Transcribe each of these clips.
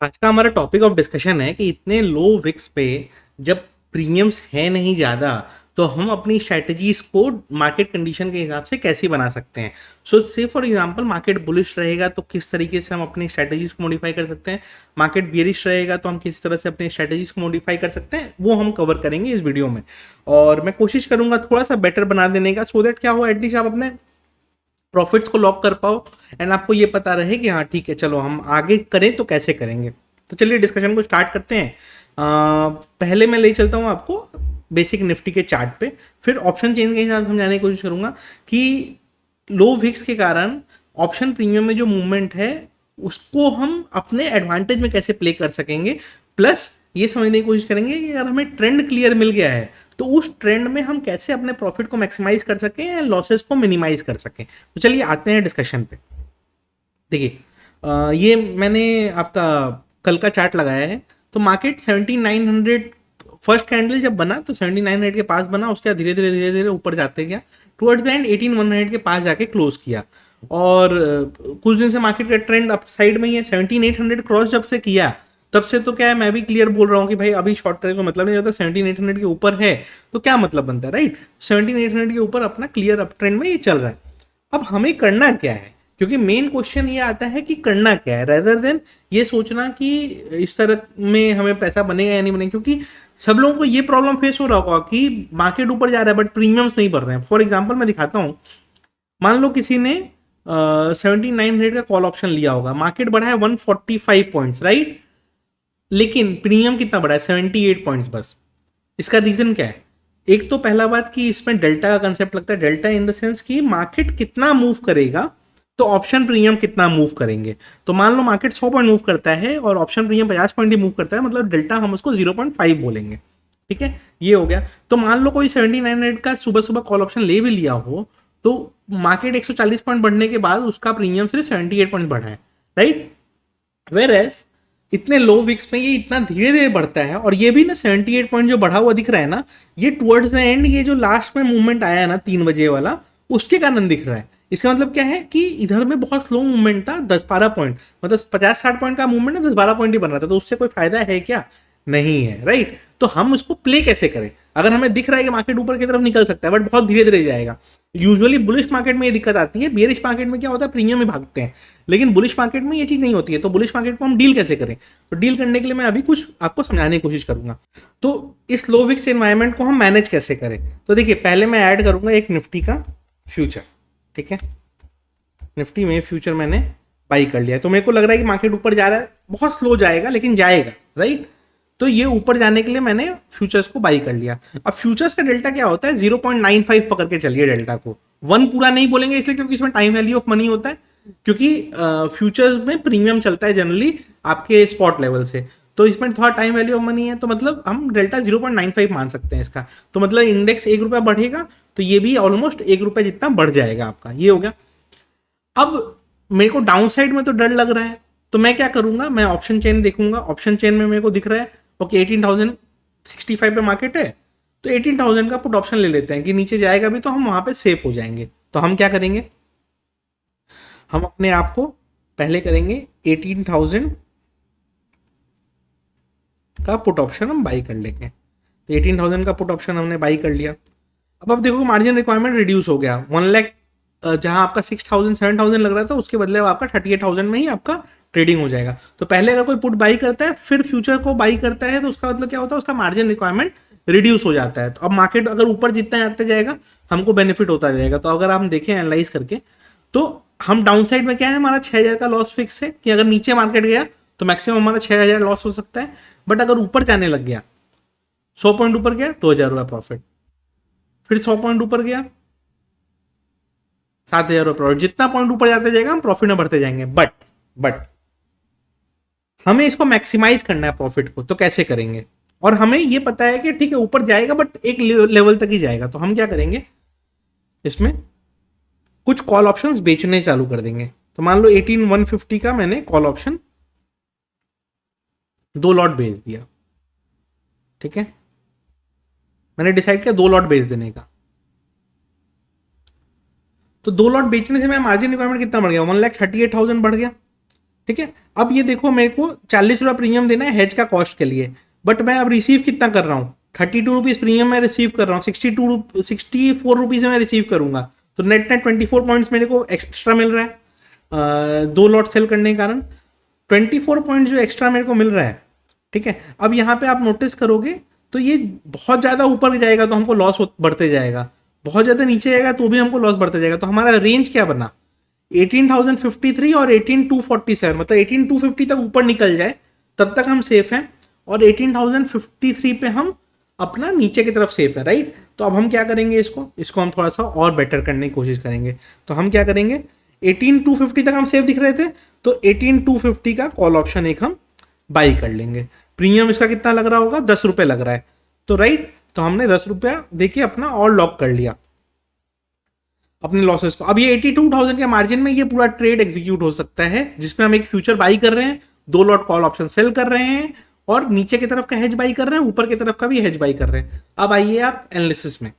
आज का हमारा टॉपिक ऑफ डिस्कशन है कि इतने लो विक्स पे जब प्रीमियम्स है नहीं ज़्यादा तो हम अपनी स्ट्रैटेजीज को मार्केट कंडीशन के हिसाब से कैसे बना सकते हैं। सो से फॉर एग्जांपल मार्केट बुलिश रहेगा तो किस तरीके से हम अपनी स्ट्रैटेजीज को मॉडिफाई कर सकते हैं, मार्केट बियरिश रहेगा तो हम किस तरह से अपनी स्ट्रैटेजीज को मॉडिफाई कर सकते हैं, वो हम कवर करेंगे इस वीडियो में। और मैं कोशिश करूंगा थोड़ा सा बेटर बना देने का, सो दैट क्या हो एटलीस्ट आप अपने प्रॉफिट्स को लॉक कर पाओ एंड आपको ये पता रहे कि हाँ ठीक है चलो हम आगे करें तो कैसे करेंगे। तो चलिए डिस्कशन को स्टार्ट करते हैं। पहले मैं ले चलता हूँ आपको बेसिक निफ्टी के चार्ट पे, फिर ऑप्शन चेन के हिसाब से समझाने की कोशिश करूंगा कि लो विक्स के कारण ऑप्शन प्रीमियम में जो मूवमेंट है उसको हम अपने एडवांटेज में कैसे प्ले कर सकेंगे, प्लस ये समझने की कोशिश करेंगे कि अगर हमें ट्रेंड क्लियर मिल गया है तो उस ट्रेंड में हम कैसे अपने प्रॉफिट को मैक्सिमाइज कर सकें या लॉसेस को मिनिमाइज कर सकें। तो चलिए आते हैं डिस्कशन पे। देखिए ये मैंने आपका कल का चार्ट लगाया है। तो मार्केट 7900 फर्स्ट कैंडल जब बना तो 7900 के पास बना, उसके बाद धीरे धीरे धीरे धीरे ऊपर जाते गया, टुवर्ड्स द एंड 18100 के पास जाके क्लोज किया। और कुछ दिन से मार्केट का ट्रेंड अप साइड में ही है। 17800 क्रॉस जब से किया तब से तो क्या है, मैं भी क्लियर बोल रहा हूँ कि भाई अभी शॉर्ट करने का मतलब नहीं होता। 17800 के ऊपर है तो क्या मतलब बनता है, राइट। 17800 के ऊपर अपना क्लियर अप ट्रेंड में ये चल रहा है। अब हमें करना क्या है, क्योंकि मेन क्वेश्चन ये आता है कि करना क्या है, रेदर देन ये सोचना कि इस तरह में हमें पैसा बनेगा या नहीं बनेगा। क्योंकि सब लोगों को ये प्रॉब्लम फेस हो रहा होगा कि मार्केट ऊपर जा रहा है बट प्रीमियम्स नहीं बढ़ रहे हैं। फॉर एग्जाम्पल मैं दिखाता हूँ, मान लो किसी ने 7900 का कॉल ऑप्शन लिया होगा, मार्केट बढ़ा है 145 पॉइंट्स, राइट, लेकिन प्रीमियम कितना बढ़ा है 78 पॉइंट्स बस। इसका रीजन क्या है? एक तो पहला बात कि इसमें डेल्टा का कंसेप्ट लगता है। डेल्टा इन द सेंस कि मार्केट कितना मूव करेगा तो ऑप्शन प्रीमियम कितना मूव करेंगे। तो मान लो मार्केट 100 पॉइंट मूव करता है और ऑप्शन प्रीमियम 50 पॉइंट ही मूव करता है, मतलब डेल्टा हम उसको 0.5 बोलेंगे। ठीक है, ये हो गया। तो मान लो कोई 7900 का सुबह सुबह कॉल ऑप्शन ले भी लिया हो तो मार्केट 140 पॉइंट बढ़ने के बाद उसका प्रीमियम सिर्फ 78 पॉइंट बढ़ा है, राइट। वेर एज इतने लो विक्स में ये इतना धीरे धीरे बढ़ता है, और ये भी ना 78 पॉइंट जो बढ़ा हुआ दिख रहा है ना, ये टुवर्ड्स द एंड ये जो लास्ट में मूवमेंट आया है ना 3 बजे वाला, उसके कारण दिख रहा है। इसका मतलब क्या है कि इधर में बहुत स्लो मूवमेंट था, 10-12 पॉइंट, मतलब 50-60 पॉइंट का मूवमेंट ना 10-12 पॉइंट ही बन रहा था, तो उससे कोई फायदा है क्या? नहीं है, राइट। तो हम उसको प्ले कैसे करें? अगर हमें दिख रहा है कि मार्केट ऊपर की तरफ निकल सकता है बट बहुत धीरे धीरे जाएगा। यूजुअली बुलिश मार्केट में ये दिक्कत आती है, बियरिश मार्केट में क्या होता है प्रीमियम में भागते हैं, लेकिन बुलिश मार्केट में ये चीज नहीं होती है। तो बुलिश मार्केट को हम डील कैसे करें? तो डील करने के लिए मैं अभी कुछ आपको समझाने की कोशिश करूंगा। तो इस लो विक्स एनवायरनमेंट को हम मैनेज कैसे करें? तो देखिए पहले मैं ऐड करूंगा एक निफ्टी का फ्यूचर। ठीक है, निफ्टी में फ्यूचर मैंने बाई कर लिया है। तो मेरे को लग रहा है कि मार्केट ऊपर जा रहा है, बहुत स्लो जाएगा लेकिन जाएगा, राइट। तो ये ऊपर जाने के लिए मैंने फ्यूचर्स को बाई कर लिया। अब फ्यूचर्स का डेल्टा क्या होता है, 0.95 पकड़ के चलिए डेल्टा को। 1 पूरा नहीं बोलेंगे इसलिए क्योंकि इसमें टाइम वैल्यू ऑफ मनी होता है, क्योंकि फ्यूचर्स में प्रीमियम चलता है जनरली आपके स्पॉट लेवल से, तो इसमें थोड़ा टाइम वैल्यू ऑफ मनी है। तो मतलब हम डेल्टा 0.95 मान सकते हैं इसका। तो मतलब इंडेक्स 1 रुपया बढ़ेगा तो ये भी ऑलमोस्ट 1 रुपया जितना बढ़ जाएगा आपका, ये हो गया। अब मेरे को डाउन साइड में तो डर लग रहा है, तो मैं क्या करूंगा, मैं ऑप्शन चेन देखूंगा। ऑप्शन चेन में मेरे को दिख रहा है ओके 18,065 पे मार्केट है, तो 18,000 का पुट ऑप्शन ले लेते हैं कि नीचे जाएगा भी तो हम वहां पे सेफ हो जाएंगे। तो हम क्या करेंगे, हम अपने आप को पहले करेंगे 18,000 का पुट ऑप्शन हम बाई कर लेंगे। तो 18,000 का पुट ऑप्शन हमने बाई कर लिया। अब देखो मार्जिन रिक्वायरमेंट रिड्यूस हो गया, 1 लाख जहां आपका 6,000 7,000 लग रहा था उसके बदले अब आपका 38,000 में ही आपका ट्रेडिंग हो जाएगा। तो पहले अगर कोई पुट बाई करता है फिर फ्यूचर को बाई करता है तो उसका मतलब क्या होता है, उसका मार्जिन रिक्वायरमेंट रिड्यूस हो जाता है। तो अब मार्केट अगर ऊपर जितना जाते जाएगा हमको बेनिफिट होता जाएगा। तो अगर हम देखें एनालाइज करके तो हम डाउन साइड में क्या है, हमारा 6,000 का लॉस फिक्स है कि अगर नीचे मार्केट गया तो मैक्सिमम हमारा 6,000 लॉस हो सकता है। बट अगर ऊपर जाने लग गया, 100 पॉइंट ऊपर गया, 2,000 रुपया प्रॉफिट, फिर 100 पॉइंट ऊपर गया, 7,000 रुपये प्रॉफिट। जितना पॉइंट ऊपर जाते जाएगा हम प्रॉफिट में बढ़ते जाएंगे। बट हमें इसको मैक्सिमाइज करना है प्रॉफिट को, तो कैसे करेंगे? और हमें ये पता है कि ठीक है ऊपर जाएगा बट एक लेवल तक ही जाएगा। तो हम क्या करेंगे, इसमें कुछ कॉल ऑप्शंस बेचने चालू कर देंगे। तो मान लो 18,150 का मैंने कॉल ऑप्शन 2 लॉट बेच दिया। ठीक है, मैंने डिसाइड किया 2 लॉट बेच देने का। तो 2 लॉट बेचने से मेरा मार्जिन रिक्वायरमेंट कितना बढ़ गया, 1,38,000 बढ़ गया। ठीक है। अब ये देखो मेरे को 40 रुपये प्रीमियम देना है हेज का कॉस्ट के लिए, बट मैं अब रिसीव कितना कर रहा हूँ, 32 रुपीज़ प्रीमियम मैं रिसीव कर रहा हूँ, 64 रुपीज़ मैं रिसीव करूंगा, तो नेट नेट 24 पॉइंट्स मेरे को एक्स्ट्रा मिल रहा है 2 लॉट सेल करने के कारण। 24 पॉइंट जो एक्स्ट्रा मेरे को मिल रहा है, ठीक है। अब यहाँ पे आप नोटिस करोगे तो ये बहुत ज़्यादा ऊपर जाएगा तो हमको लॉस बढ़ते जाएगा, बहुत ज़्यादा नीचे जाएगा तो भी हमको लॉस बढ़ते जाएगा। तो हमारा रेंज क्या बना, 18,053 और 18,247, मतलब 18,250 तक ऊपर निकल जाए तब तक हम सेफ हैं, और 18,053 पे हम अपना नीचे की तरफ सेफ है, राइट। तो अब हम क्या करेंगे, इसको हम थोड़ा सा और बेटर करने की कोशिश करेंगे। तो हम क्या करेंगे, 18,250 तक हम सेफ दिख रहे थे, तो 18,250 का कॉल ऑप्शन एक हम बाई कर लेंगे। प्रीमियम इसका कितना लग रहा होगा, 10 रुपये लग रहा है, तो राइट, तो हमने 10 रुपया देके अपना और लॉक कर लिया अपने लॉसेस को। अब ये 82,000 के मार्जिन में ये पूरा ट्रेड एग्जीक्यूट हो सकता है, जिसमें हम एक फ्यूचर बाई कर रहे हैं, 2 लॉट कॉल ऑप्शन सेल कर रहे हैं, और नीचे की तरफ का हेज बाई कर रहे हैं, ऊपर की तरफ का भी हेज बाई कर रहे हैं। अब आइए आप एनालिसिस में।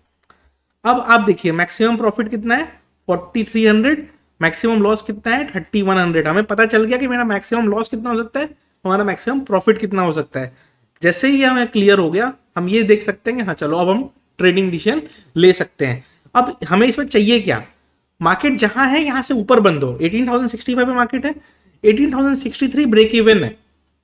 अब आप देखिए मैक्सिमम प्रॉफिट कितना है, 4300, मैक्सिमम लॉस कितना है, 3100। हमें पता चल गया कि मेरा मैक्सिमम लॉस कितना हो सकता है, हमारा मैक्सिमम प्रॉफिट कितना हो सकता है। जैसे ही हमें क्लियर हो गया, हम ये देख सकते हैं कि हाँ चलो अब हम ट्रेडिंग डिसीजन ले सकते हैं। अब हमें इसमें चाहिए क्या, मार्केट जहां है यहां से ऊपर बंद हो, 18,065 पे मार्केट है, 18,063 ब्रेक इवन है,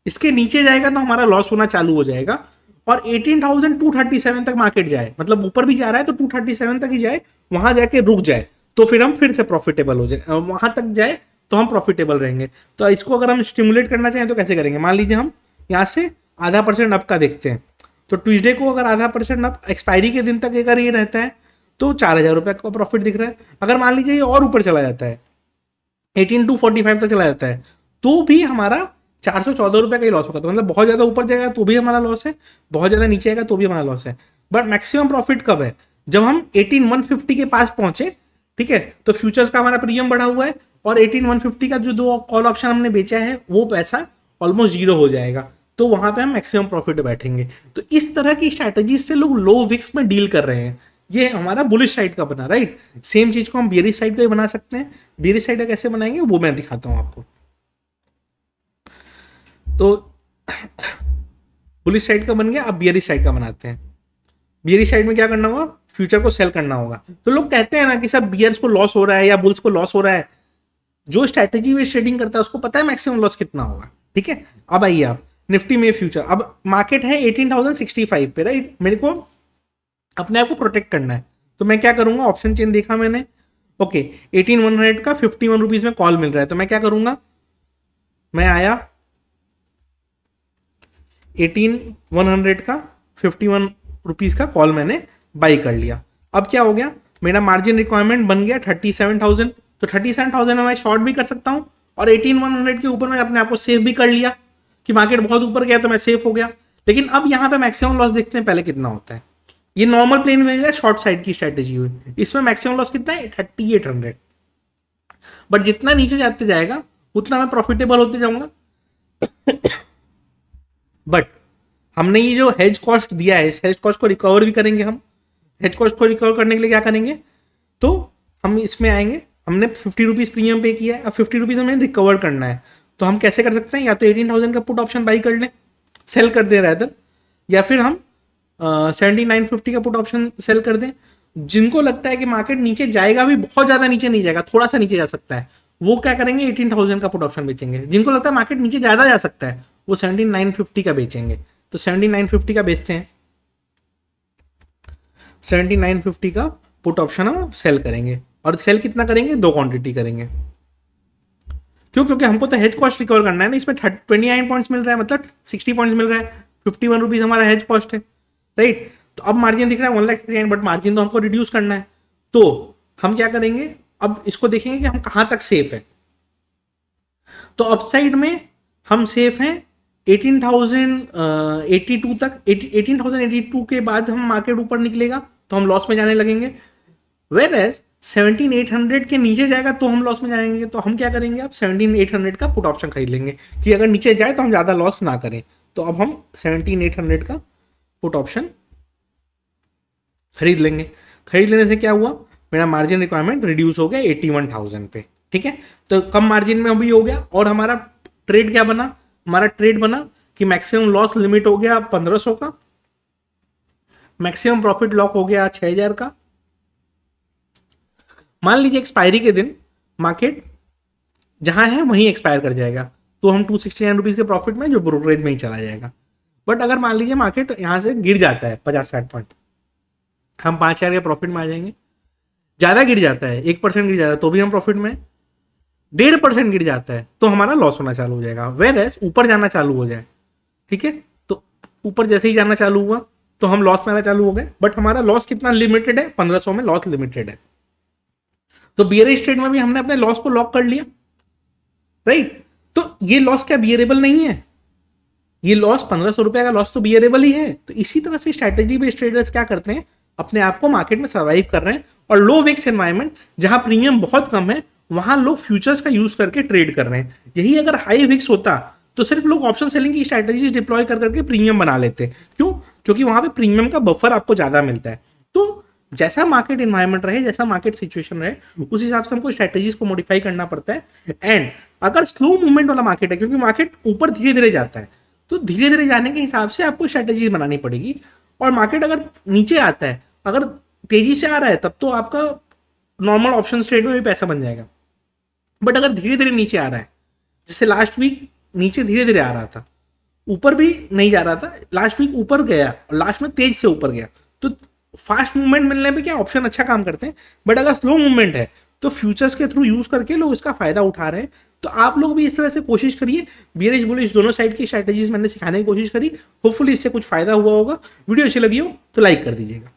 इसके नीचे जाएगा तो हमारा लॉस होना चालू हो जाएगा, और 18,237 तक मार्केट जाए, मतलब ऊपर भी जा रहा है तो 237 तक ही जाए, वहां जाके रुक जाए तो फिर हम फिर से प्रॉफिटेबल हो जाए, वहां तक जाए तो हम प्रॉफिटेबल रहेंगे। तो इसको अगर हम स्टिमुलेट करना चाहें तो कैसे करेंगे, मान लीजिए हम यहाँ से ½ % अप का देखते हैं, तो ट्यूसडे को अगर ½% अप एक्सपायरी के दिन तक अगर ये रहता है तो 4,000 रुपये का प्रॉफिट दिख रहा है। अगर मान लीजिए ये और ऊपर चला जाता है, 18,245 तक चला जाता है, तो भी हमारा 414 रुपये का ही लॉस होगा। तो मतलब बहुत ज़्यादा ऊपर जाएगा तो भी हमारा लॉस है, बहुत ज़्यादा नीचे आएगा तो भी हमारा लॉस है। बट मैक्सिमम प्रॉफिट कब है, जब हम 18,150 के पास पहुंचे, ठीक है, तो फ्यूचर्स का हमारा प्रीमियम बढ़ा हुआ है, और 18,150 का जो 2 कॉल ऑप्शन हमने बेचा है वो पैसा ऑलमोस्ट जीरो हो जाएगा, तो वहां पे हम मैक्सिमम प्रॉफिट बैठेंगे। तो इस तरह की स्ट्रैटेजी से लोग लो विक्स में डील कर रहे हैं। ये हमारा बुलिश साइड का बना, राइट। सेम चीज को हम बियरिश साइड का भी बना सकते हैं। बियरिश साइड का कैसे बनाएंगे वो मैं दिखाता हूं आपको। तो बुलिश साइड का बन गया, अब बियरिश साइड का बनाते हैं। बियरिश साइड में क्या करना होगा, फ्यूचर को सेल करना होगा। तो लोग कहते हैं ना कि सब बियर्स को लॉस हो रहा है या बुल्स को लॉस हो रहा है, जो स्ट्रैटेजी में ट्रेडिंग करता है उसको पता है मैक्सिमम लॉस कितना होगा, ठीक है। अब आइए आप निफ्टी में फ्यूचर, अब मार्केट है 18,065 पे, राइट। मेरे को अपने आप को प्रोटेक्ट करना है, तो मैं क्या करूंगा, ऑप्शन चेन देखा मैंने, ओके 18,100 का 51 रुपीज में कॉल मिल रहा है, तो मैं क्या करूंगा, मैं आया 18,100 का 51 रुपीज का कॉल मैंने बाई कर लिया। अब क्या हो गया, मेरा मार्जिन रिक्वायरमेंट बन गया 37,000, तो 37,000 में मैं शॉर्ट भी कर सकता हूं, और 18,100 के ऊपर मैं अपने आप को सेफ भी कर लिया कि मार्केट बहुत ऊपर गया तो मैं सेफ हो गया। लेकिन अब यहाँ पे मैक्सिमम लॉस देखते हैं पहले कितना होता है। ये नॉर्मल प्लेन में शॉर्ट साइड की स्ट्रेटेजी हुई, इसमें मैक्सिमम लॉस कितना है, 3800। बट जितना नीचे जाते जाएगा उतना मैं प्रॉफिटेबल होते जाऊंगा। बट हमने ये जो हेज कॉस्ट दिया है, इस हेज कॉस्ट को रिकवर भी करेंगे हम। हेज कॉस्ट को रिकवर करने के लिए क्या करेंगे, तो हम इसमें आएंगे, हमने 50 रुपीज़ प्रीमियम पे किया है, अब 50 रुपीज़ हमें रिकवर करना है, तो हम कैसे कर सकते हैं, या तो 18,000 का पुट ऑप्शन बाई कर लें, सेल कर दें रैदर, या फिर हम 7950 का पुट ऑप्शन सेल कर दें। जिनको लगता है कि मार्केट नीचे जाएगा भी, बहुत ज़्यादा नीचे नहीं जाएगा, थोड़ा सा नीचे जा सकता है, वो क्या करेंगे, 18,000 का पुट ऑप्शन बेचेंगे। जिनको लगता है मार्केट नीचे ज़्यादा जा सकता है, वो 7950 का बेचेंगे। तो 7950 का बेचते हैं, 7950 का पुट ऑप्शन हम सेल करेंगे, और सेल कितना करेंगे, 2 क्वांटिटी करेंगे। क्यों, क्योंकि हमको तो हेज कॉस्ट रिकवर करना है ना। इसमें 29 पॉइंट्स मिल रहा है, मतलब 60 पॉइंट्स मिल रहा है, 51 रुपीज़ हमारा हेज कॉस्ट है, राइट। तो अब मार्जिन दिख रहा है 1,39,000, बट मार्जिन तो हमको रिड्यूस करना है, तो हम क्या करेंगे, अब इसको देखेंगे कि हम कहां तक सेफ है। तो अपसाइड में हम सेफ हैं 18,082 तक, 18,082 के बाद हम मार्केट ऊपर निकलेगा तो हम लॉस में जाने लगेंगे। वेर एज 17,800 के नीचे जाएगा तो हम लॉस में जाएंगे। तो हम क्या करेंगे, अब 17,800 का पुट ऑप्शन खरीद लेंगे कि अगर नीचे जाए तो हम ज़्यादा लॉस ना करें। तो अब हम 17,800 का पुट ऑप्शन खरीद लेंगे। खरीद लेने से क्या हुआ, मेरा मार्जिन रिक्वायरमेंट रिड्यूस हो गया 81,000 पे, ठीक है। तो कम मार्जिन में अभी हो गया, और हमारा ट्रेड क्या बना, हमारा ट्रेड बना कि मैक्सिमम लॉस लिमिट हो गया 1500 का, मैक्सिमम प्रॉफिट लॉक हो गया 6000 का। मान लीजिए एक्सपायरी के दिन मार्केट जहां है वहीं एक्सपायर कर जाएगा, तो हम 269 रुपीज के प्रॉफिट में जो ब्रोकरेज में ही चला जाएगा। बट अगर मान लीजिए मार्केट यहां से गिर जाता है 50-60 पॉइंट, हम 5000 के प्रॉफिट में आ जाएंगे। ज्यादा गिर जाता है, 1% गिर जाता है तो भी हम प्रॉफिट में, 1.5% गिर जाता है तो हमारा लॉस होना चालू हो जाएगा। वेर एज ऊपर जाना चालू हो जाए, ठीक है, तो ऊपर जैसे ही जाना चालू हुआ तो हम लॉस में आना चालू हो गए, बट हमारा लॉस कितना लिमिटेड है, 1500 में लॉस लिमिटेड है। तो बियरिश ट्रेड में भी हमने अपने लॉस को लॉक कर लिया, राइट। तो ये लॉस क्या बियरेबल नहीं है, ये लॉस 1500 रुपए का लॉस तो बियरेबल ही है। तो इसी तरह से स्ट्रैटेजी बेस्ड ट्रेडर्स क्या करते हैं, अपने आप को मार्केट में सर्वाइव कर रहे हैं, और लो विक्स एनवायरमेंट जहां प्रीमियम बहुत कम है वहां लोग फ्यूचर्स का यूज करके ट्रेड कर रहे हैं। यही अगर हाई विक्स होता तो सिर्फ लोग ऑप्शन सेलिंग की स्ट्रैटेजी डिप्लॉय कर करके प्रीमियम बना लेते। क्यों? क्योंकि वहां पे प्रीमियम का बफर आपको ज्यादा मिलता है। तो जैसा मार्केट एनवायरमेंट रहे, जैसा मार्केट सिचुएशन रहे, उस हिसाब से हमको स्ट्रैटेजीज को मॉडिफाई करना पड़ता है। एंड अगर स्लो मूवमेंट वाला मार्केट है, क्योंकि मार्केट ऊपर धीरे धीरे जाता है, तो धीरे धीरे जाने के हिसाब से आपको स्ट्रैटेजी बनानी पड़ेगी। और मार्केट अगर नीचे आता है, अगर तेजी से आ रहा है, तब तो आपका नॉर्मल ऑप्शन ट्रेड में भी पैसा बन जाएगा। बट अगर धीरे धीरे नीचे आ रहा है, जैसे लास्ट वीक नीचे धीरे धीरे आ रहा था, ऊपर भी नहीं जा रहा था, लास्ट वीक ऊपर गया और लास्ट में तेज से ऊपर गया, तो फास्ट मूवमेंट मिलने पे क्या ऑप्शन अच्छा काम करते हैं। बट अगर स्लो मूवमेंट है तो फ्यूचर्स के थ्रू यूज करके लोग इसका फायदा उठा रहे हैं। तो आप लोग भी इस तरह से कोशिश करिए। बियरिश बुलिश दोनों साइड की स्ट्रैटेजीज मैंने सिखाने की कोशिश करी, होपफुली इससे कुछ फायदा हुआ होगा। वीडियो अच्छी लगी हो तो लाइक कर दीजिएगा।